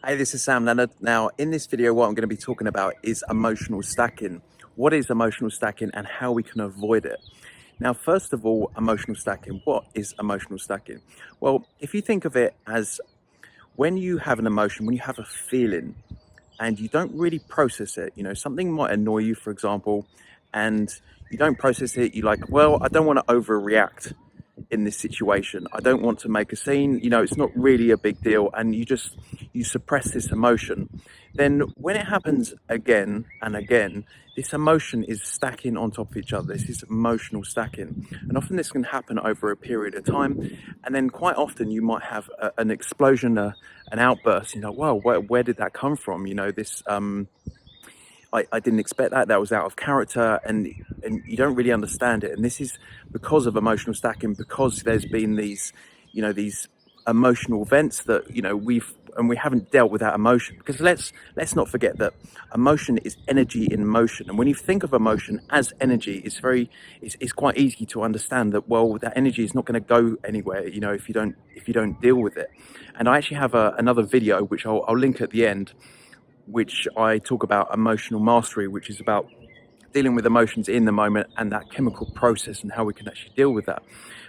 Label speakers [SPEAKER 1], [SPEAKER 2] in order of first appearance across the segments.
[SPEAKER 1] Hey, this is Sam Leonard. Now, in this video, what I'm going to be talking about is emotional stacking. What is emotional stacking and how we can avoid it? Now, first of all, emotional stacking. What is emotional stacking? Well, if you think of it as when you have an emotion, when you have a feeling and you don't really process it, something might annoy you, for example, and you don't process it. You're like, well, I don't want to overreact in this situation. I don't want to make a scene. It's not really a big deal, and you suppress this emotion. Then when it happens again and again, this emotion is stacking on top of each other. This is emotional stacking, and often this can happen over a period of time. And then quite often you might have an explosion, an outburst. Well, where did that come from? This I didn't expect that. That was out of character, and you don't really understand it. And this is because of emotional stacking, because there's been these emotional events that we haven't dealt with that emotion. Because let's not forget that emotion is energy in motion, and when you think of emotion as energy, it's quite easy to understand that, well, that energy is not going to go anywhere. If you don't deal with it. And I actually have another video which I'll link at the end, which I talk about emotional mastery, which is about dealing with emotions in the moment and that chemical process and how we can actually deal with that.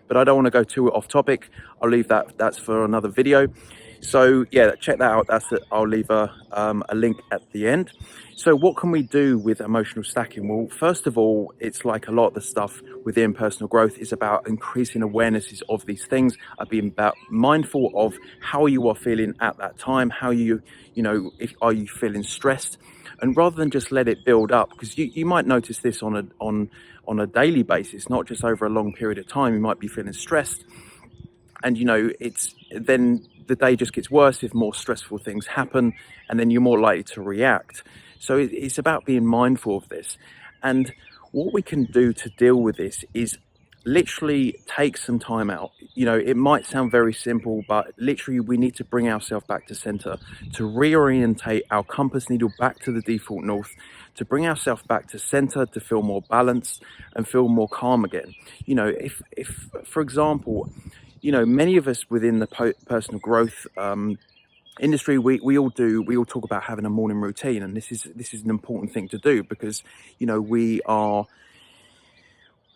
[SPEAKER 1] But I don't want to go too off topic. I'll leave that's for another video. So yeah, check that out. That's it. I'll leave a link at the end. So what can we do with emotional stacking? Well, first of all, it's like a lot of the stuff within personal growth is about increasing awarenesses of these things, being about mindful of how you are feeling at that time, how are you feeling stressed, and rather than just let it build up, because you might notice this on a daily basis, not just over a long period of time. You might be feeling stressed, and it's then the day just gets worse if more stressful things happen, and then you're more likely to react. So it's about being mindful of this. And what we can do to deal with this is literally take some time out. It might sound very simple, but literally we need to bring ourselves back to center, to reorientate our compass needle back to the default north, to bring ourselves back to center, to feel more balanced and feel more calm again. If for example, many of us within the personal growth industry, we all talk about having a morning routine, and this is an important thing to do, because we're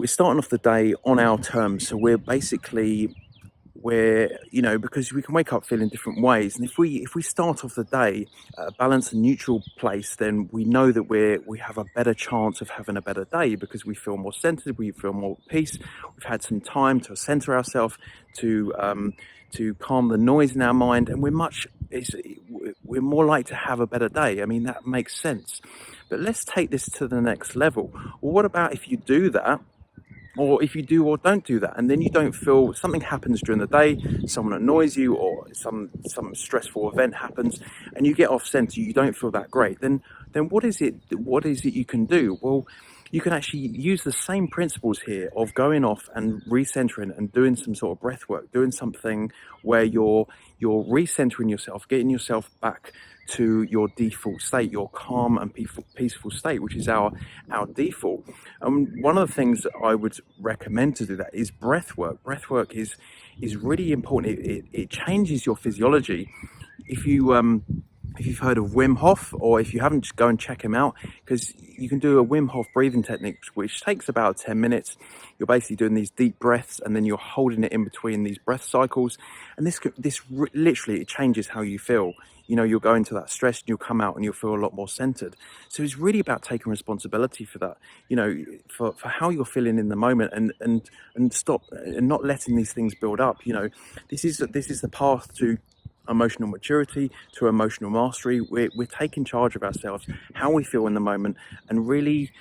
[SPEAKER 1] starting off the day on our terms. So because we can wake up feeling different ways, and if we start off the day at a balanced and neutral place, then we know that we have a better chance of having a better day, because we feel more centered, we feel more at peace, we've had some time to center ourselves, to calm the noise in our mind, and we're more likely to have a better day. I mean, that makes sense. But let's take this to the next level. Well, what about if you do that, or if you do or don't do that, and then you don't feel, something happens during the day, someone annoys you, or some stressful event happens, and you get off center, you don't feel that great, then what is it you can do? Well, you can actually use the same principles here of going off and recentering and doing some sort of breath work, doing something where you're recentering yourself, getting yourself back to your default state, your calm and peaceful state, which is our default. And one of the things that I would recommend to do that is breath work. Breath work is really important. It changes your physiology. If you've heard of Wim Hof, or if you haven't, just go and check him out, because you can do a Wim Hof breathing technique, which takes about 10 minutes. You're basically doing these deep breaths, and then you're holding it in between these breath cycles. And this literally, it changes how you feel. You'll go into that stress, and you'll come out and you'll feel a lot more centered. So it's really about taking responsibility for that, for how you're feeling in the moment, and stop and not letting these things build up. This is the path to emotional maturity, to emotional mastery. We're taking charge of ourselves, how we feel in the moment, and really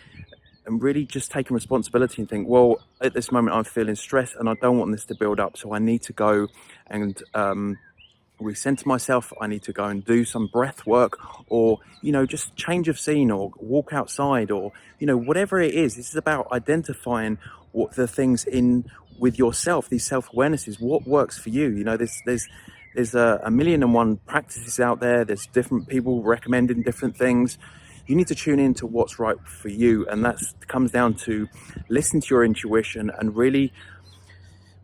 [SPEAKER 1] just taking responsibility and think, well, at this moment I'm feeling stressed and I don't want this to build up, so I need to go and recenter myself. I need to go and do some breath work, or just change of scene, or walk outside, or whatever it is. This is about identifying what the things in with yourself, these self-awarenesses, what works for you. There's a million and one practices out there. There's different people recommending different things. You need to tune in to what's right for you, and that comes down to listen to your intuition and really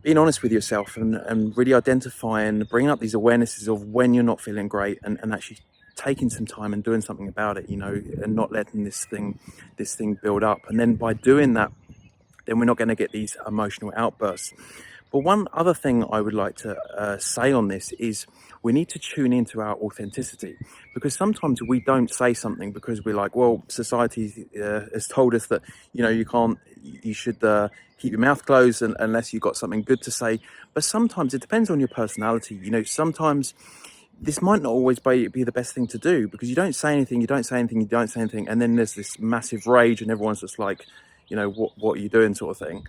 [SPEAKER 1] being honest with yourself and really identifying, bringing up these awarenesses of when you're not feeling great, and actually taking some time and doing something about it, and not letting this thing build up. And then by doing that, then we're not going to get these emotional outbursts. But one other thing I would like to say on this is we need to tune into our authenticity, because sometimes we don't say something because we're like, well, society has told us that, you should keep your mouth closed unless you've got something good to say. But sometimes it depends on your personality. Sometimes this might not always be the best thing to do, because you don't say anything, and then there's this massive rage and everyone's just like, what are you doing, sort of thing.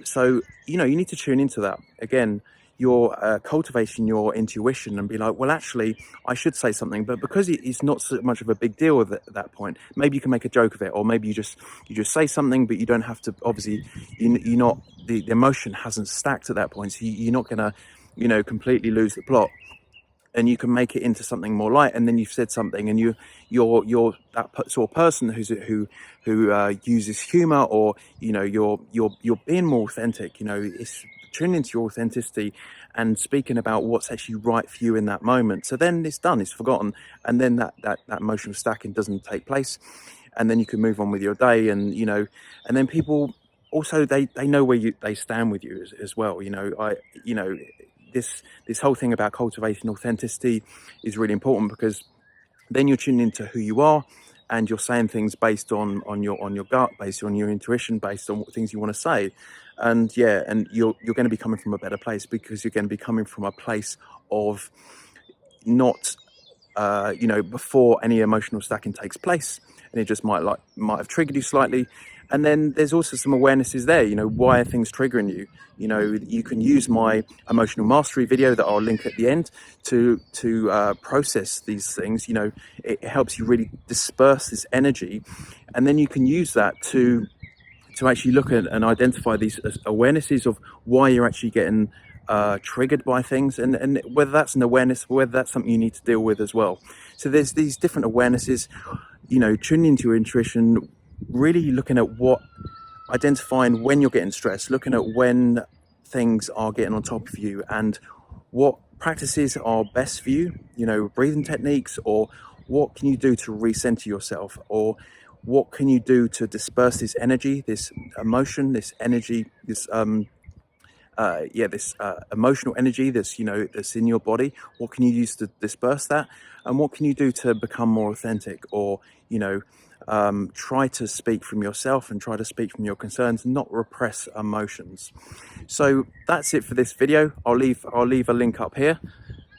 [SPEAKER 1] So you need to tune into that. Again, you're cultivating your intuition and be like, well, actually I should say something, but because it's not so much of a big deal at that point, maybe you can make a joke of it, or maybe you just say something, but you don't have to, obviously you're not, the emotion hasn't stacked at that point, so you're not gonna completely lose the plot, and you can make it into something more light. And then you've said something, and you're that sort of person who uses humor, or you're being more authentic. It's tuning into your authenticity and speaking about what's actually right for you in that moment. So then it's done, it's forgotten, and then that emotional stacking doesn't take place, and then you can move on with your day. And and then people also, they know where they stand with you as well. This whole thing about cultivating authenticity is really important, because then you're tuning into who you are, and you're saying things based on your gut, based on your intuition, based on what things you want to say. And you're going to be coming from a better place, because you're going to be coming from a place of not before any emotional stacking takes place, and it just might have triggered you slightly. And then there's also some awarenesses there. Why are things triggering you? You can use my emotional mastery video that I'll link at the end to process these things. It helps you really disperse this energy, and then you can use that to actually look at and identify these awarenesses of why you're actually getting triggered by things, and whether that's an awareness, whether that's something you need to deal with as well. So there's these different awarenesses, tuning into your intuition, really looking at identifying when you're getting stressed, looking at when things are getting on top of you, and what practices are best for you, breathing techniques, or what can you do to recenter yourself, or what can you do to disperse this energy, this emotion, this energy, this emotional energy that's in your body. What can you use to disperse that, and what can you do to become more authentic, or try to speak from yourself and try to speak from your concerns, not repress emotions. So that's it for this video. I'll leave a link up here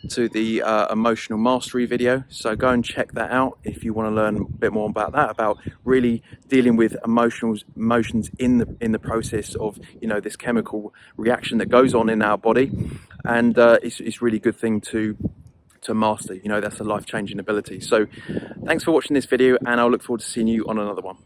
[SPEAKER 1] to the emotional mastery video, so go and check that out if you want to learn a bit more about that, about really dealing with emotions in the process of this chemical reaction that goes on in our body. And it's really good thing to master. That's a life-changing ability. So thanks for watching this video, and I'll look forward to seeing you on another one.